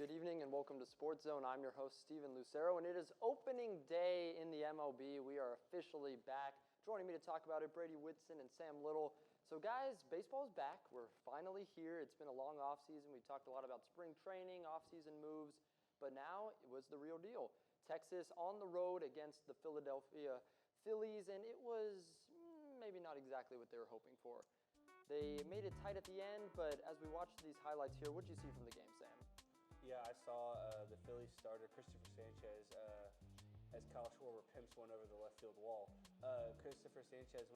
Good evening and welcome to SportsZone. I'm your host, Steven Lucero, and it is opening day in the MLB. We are officially back. Joining me to talk about it, Brady, Whitson, and Sam Little. So guys, baseball is back. We're finally here. It's been a long offseason. We talked a lot about spring training, offseason moves, but now it was the real deal. Texas on the road against the Philadelphia Phillies, and it was maybe not exactly what they were hoping for. They made it tight at the end, but as we watched these highlights here, what did you see from the game, Sam? Yeah, I saw the Phillies starter, Christopher Sanchez, as Kyle Schwarber pimps one over the left field wall. Christopher Sanchez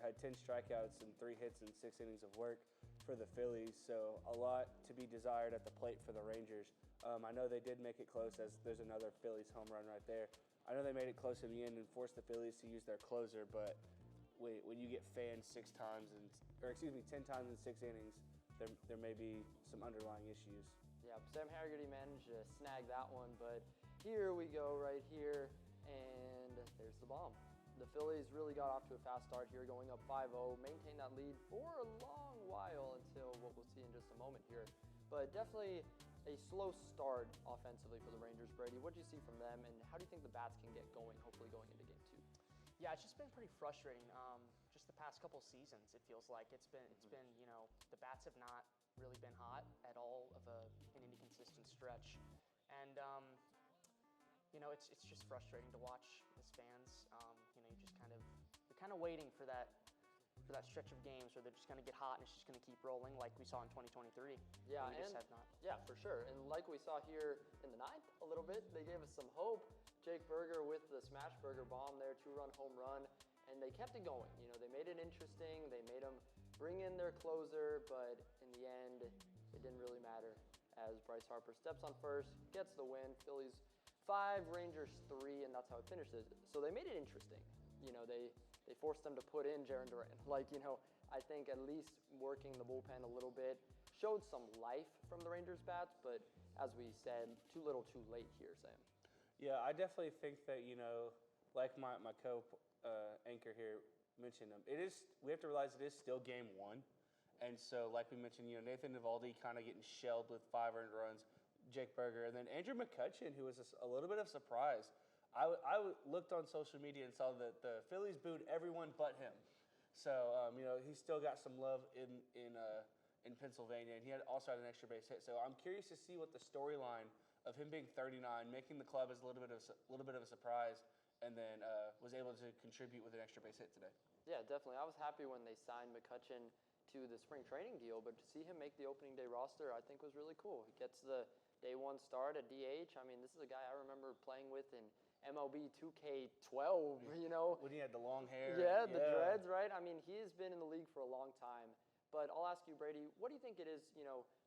had 10 strikeouts and 3 hits and 6 innings of work for the Phillies, so a lot to be desired at the plate for the Rangers. I know they did make it close, as there's another Phillies home run right there. I know they made it close in the end and forced the Phillies to use their closer, but when you get fanned 10 times in 6 innings, there may be some underlying issues. Yeah, Sam Haggerty managed to snag that one, but here we go right here, and there's the bomb. The Phillies really got off to a fast start here, going up 5-0, maintained that lead for a long while until what we'll see in just a moment here. But definitely a slow start offensively for the Rangers. Brady, what did you see from them, and how do you think the bats can get going, hopefully going into Game 2? Yeah, it's just been pretty frustrating. Just the past couple seasons, it feels like it's been the bats have not really been hot at all of any consistent stretch, and it's just frustrating to watch as fans. You're kind of waiting for that stretch of games where they're just going to get hot and it's just going to keep rolling like we saw in 2023. Yeah, and we just have not. Yeah, for sure. And like we saw here in the ninth a little bit, they gave us some hope. Jake Berger with the smash burger bomb there, 2-run home run, and they kept it going. They made it interesting. They made them bring in their closer, but in the end, it didn't really matter as Bryce Harper steps on first, gets the win. Phillies 5, Rangers 3, and that's how it finishes. So they made it interesting. They forced them to put in Jarren Duran. I think at least working the bullpen a little bit showed some life from the Rangers bats, but as we said, too little too late here, Sam. Yeah, I definitely think that, like my co-anchor here mentioned, we have to realize it is still Game 1. And so, like we mentioned, Nathan Eovaldi kind of getting shelled with 5 earned runs, Jake Berger, and then Andrew McCutchen, who was a little bit of a surprise. I looked on social media and saw that the Phillies booed everyone but him. So, he's still got some love in Pennsylvania, and he also had an extra base hit. So I'm curious to see what the storyline of him being 39, making the club as a little bit of a surprise, and then was able to contribute with an extra base hit today. Yeah, definitely. I was happy when they signed McCutchen to the spring training deal, but to see him make the opening day roster, I think was really cool. He gets the day 1 start at DH. This is a guy I remember playing with in MLB 2K12, When he had the long hair. Yeah, the dreads, right? He has been in the league for a long time. But I'll ask you, Brady, what do you think it is,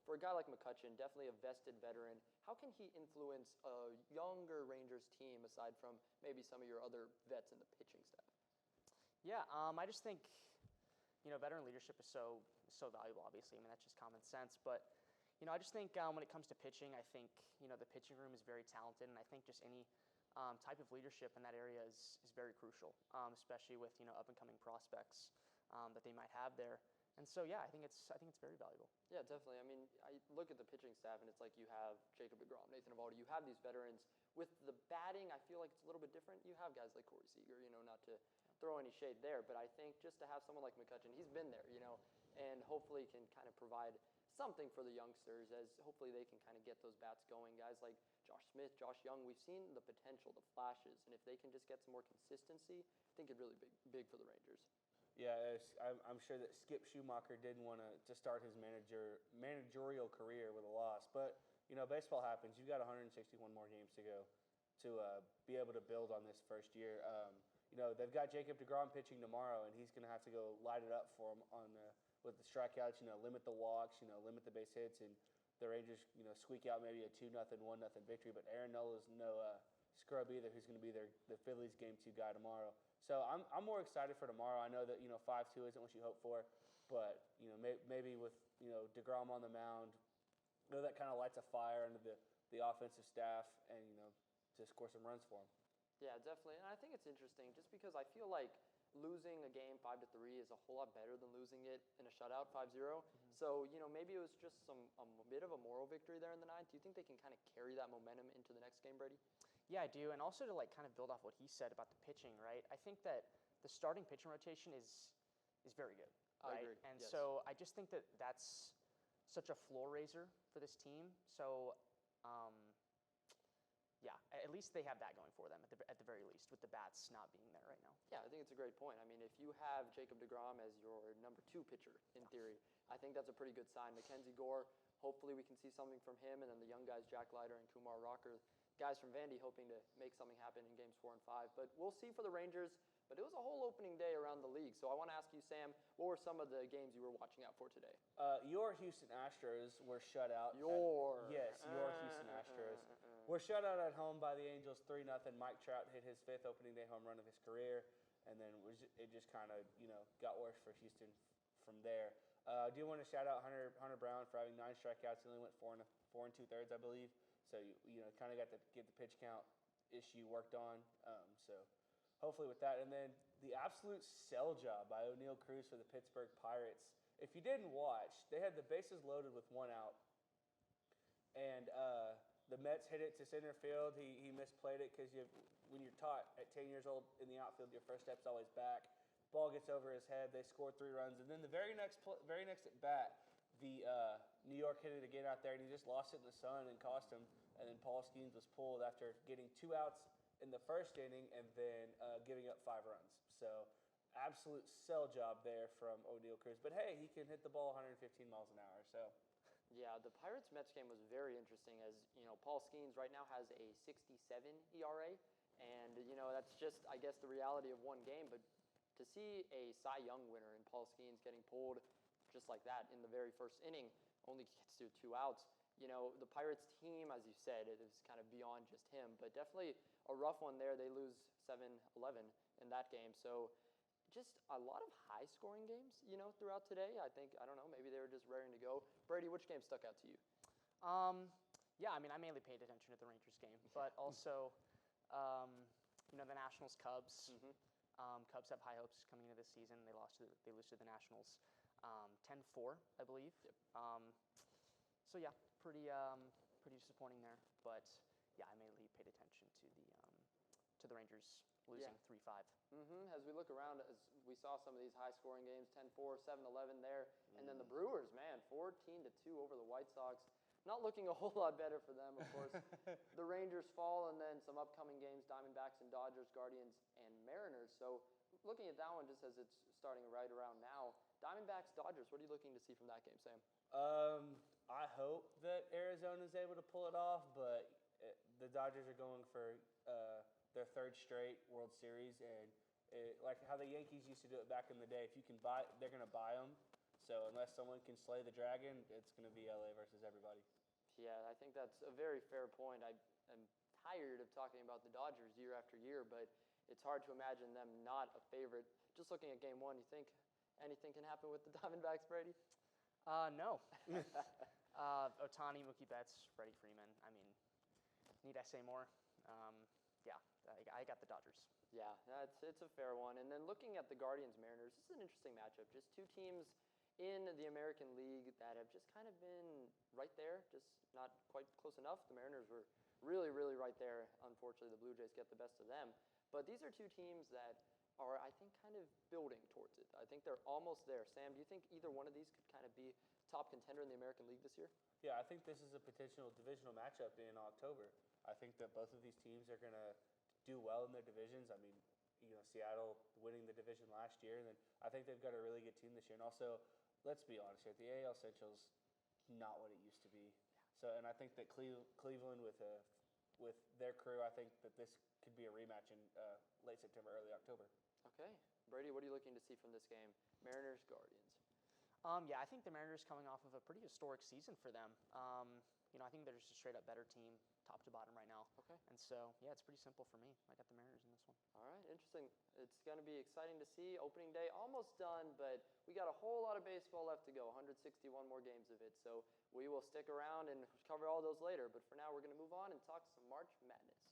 for a guy like McCutchen, definitely a vested veteran, how can he influence a younger Rangers team aside from maybe some of your other vets in the pitching staff? Yeah, I just think, veteran leadership is so valuable, obviously. That's just common sense. But, I just think when it comes to pitching, I think, the pitching room is very talented. And I think just any type of leadership in that area is very crucial, especially with, up-and-coming prospects that they might have there. And so, yeah, I think it's very valuable. Yeah, definitely. I look at the pitching staff, and it's like you have Jacob deGrom, Nathan Eovaldi. You have these veterans. With the batting, I feel like it's a little bit different. You have guys like Corey Seager, not to throw any shade there, but I think just to have someone like McCutchen, he's been there, and hopefully can kind of provide something for the youngsters as hopefully they can kind of get those bats going. Guys like Josh Smith, Josh Young, we've seen the potential, the flashes, and if they can just get some more consistency, I think it'd really big for the Rangers. Yeah, I'm sure that Skip Schumacher didn't want to start his managerial career with a loss. But, baseball happens. You've got 161 more games to go to be able to build on this first year. They've got Jacob deGrom pitching tomorrow, and he's going to have to go light it up for them with the strikeouts, limit the walks, limit the base hits, and the Rangers, squeak out maybe a 2-0, 1-0 victory. But Aaron Nola's no scrub either, who's going to be the Phillies Game 2 guy tomorrow. So I'm more excited for tomorrow. I know that 5-2 isn't what you hope for, but maybe with deGrom on the mound, that kind of lights a fire under the offensive staff, and to score some runs for him. Yeah, definitely. And I think it's interesting just because I feel like losing a game 5-3 is a whole lot better than losing it in a shutout 5-0. So, maybe it was just a bit of a moral victory there in the ninth. Do you think they can kind of carry that momentum into the next game, Brady? Yeah, I do. And also to kind of build off what he said about the pitching, right? I think that the starting pitching rotation is very good. Right? I agree. And yes. so I just think that that's such a floor raiser for this team. So, yeah, at least they have that going for them at the very least, with the bats not being there right now. Yeah, I think it's a great point. I mean, if you have Jacob deGrom as your number 2 pitcher, in theory, I think that's a pretty good sign. Mackenzie Gore, hopefully we can see something from him, and then the young guys, Jack Leiter and Kumar Rocker, guys from Vandy, hoping to make something happen in games 4 and 5. But we'll see for the Rangers. But it was a whole opening day around the league. So I want to ask you, Sam, what were some of the games you were watching out for today? Your Houston Astros were shut out. Your Houston Astros were shut out at home by the Angels 3-0. Mike Trout hit his 5th opening day home run of his career, and then it just kind of got worse for Houston from there. I do want to shout out Hunter Brown for having 9 strikeouts. He only went 4 2/3, I believe. So kind of got to get the pitch count issue worked on. So. Hopefully with that. And then the absolute sell job by O'Neal Cruz for the Pittsburgh Pirates. If you didn't watch, they had the bases loaded with 1 out. And the Mets hit it to center field. He misplayed it because when you're taught at 10 years old in the outfield, your first step's always back. Ball gets over his head. They score 3 runs. And then the very next at bat, the New York hit it again out there, and he just lost it in the sun and cost him. And then Paul Skeens was pulled after getting 2 outs in the first inning and then giving up 5 runs. So absolute sell job there from O'Neal Cruz. But hey, he can hit the ball 115 miles an hour. So yeah, the Pirates-Mets game was very interesting as, Paul Skeens right now has a 67 ERA. And, that's just, I guess, the reality of one game. But to see a Cy Young winner in Paul Skeens getting pulled just like that in the very first inning, only gets to 2 outs. The Pirates team, as you said, it is kind of beyond just him, but definitely a rough one there. They lose 7-11 in that game. So just a lot of high-scoring games, throughout today. I don't know, maybe they were just raring to go. Brady, which game stuck out to you? Yeah, I mean, I mainly paid attention to the Rangers game, but also, the Nationals-Cubs. Cubs have high hopes coming into this season. They lose to the Nationals 10-4, I believe. Yep. So yeah, pretty disappointing there. But yeah, I mainly paid attention to the Rangers losing 3-5. As we look around, as we saw some of these high-scoring games, 10-4, 7-11 there, and then the Brewers, man, 14-2 over the White Sox. Not looking a whole lot better for them, of course. The Rangers fall, and then some upcoming games, Diamondbacks and Dodgers, Guardians, and Mariners. So looking at that one just as it's starting right around now, Diamondbacks, Dodgers, what are you looking to see from that game, Sam? I hope that Arizona's able to pull it off, but the Dodgers are going for their 3rd straight World Series, and like how the Yankees used to do it back in the day, if you can buy, they're going to buy them. So unless someone can slay the dragon, it's going to be LA versus everybody. Yeah, I think that's a very fair point. I'm tired of talking about the Dodgers year after year, but it's hard to imagine them not a favorite. Just looking at game 1, you think anything can happen with the Diamondbacks, Brady? No. Ohtani, Mookie Betts, Freddie Freeman. I mean, need I say more? Yeah, I got the Dodgers. Yeah, it's a fair one. And then looking at the Guardians-Mariners, this is an interesting matchup. Just 2 teams in the American League that have just kind of been right there, just not quite close enough. The Mariners were really, really right there. Unfortunately, the Blue Jays get the best of them. But these are 2 teams that are, I think, kind of building towards it. I think they're almost there. Sam, do you think either one of these could kind of be top contender in the American League this year? Yeah, I think this is a potential divisional matchup in October. I think that both of these teams are going to do well in their divisions. I mean, Seattle winning the division last year, and then I think they've got a really good team this year. And also, let's be honest here, the AL Central's not what it used to be. So, and I think that Cleveland with their crew, I think that this could be a rematch in late September, early October. Okay. Brady, what are you looking to see from this game? Mariners, Guardians. Yeah, I think the Mariners coming off of a pretty historic season for them. I think they're just a straight-up better team, top to bottom right now. Okay. And so, yeah, it's pretty simple for me. I got the Mariners in this one. All right, interesting. It's going to be exciting to see. Opening day almost done, but we got a whole lot of baseball left to go, 161 more games of it. So we will stick around and cover all those later. But for now, we're going to move on and talk some March Madness.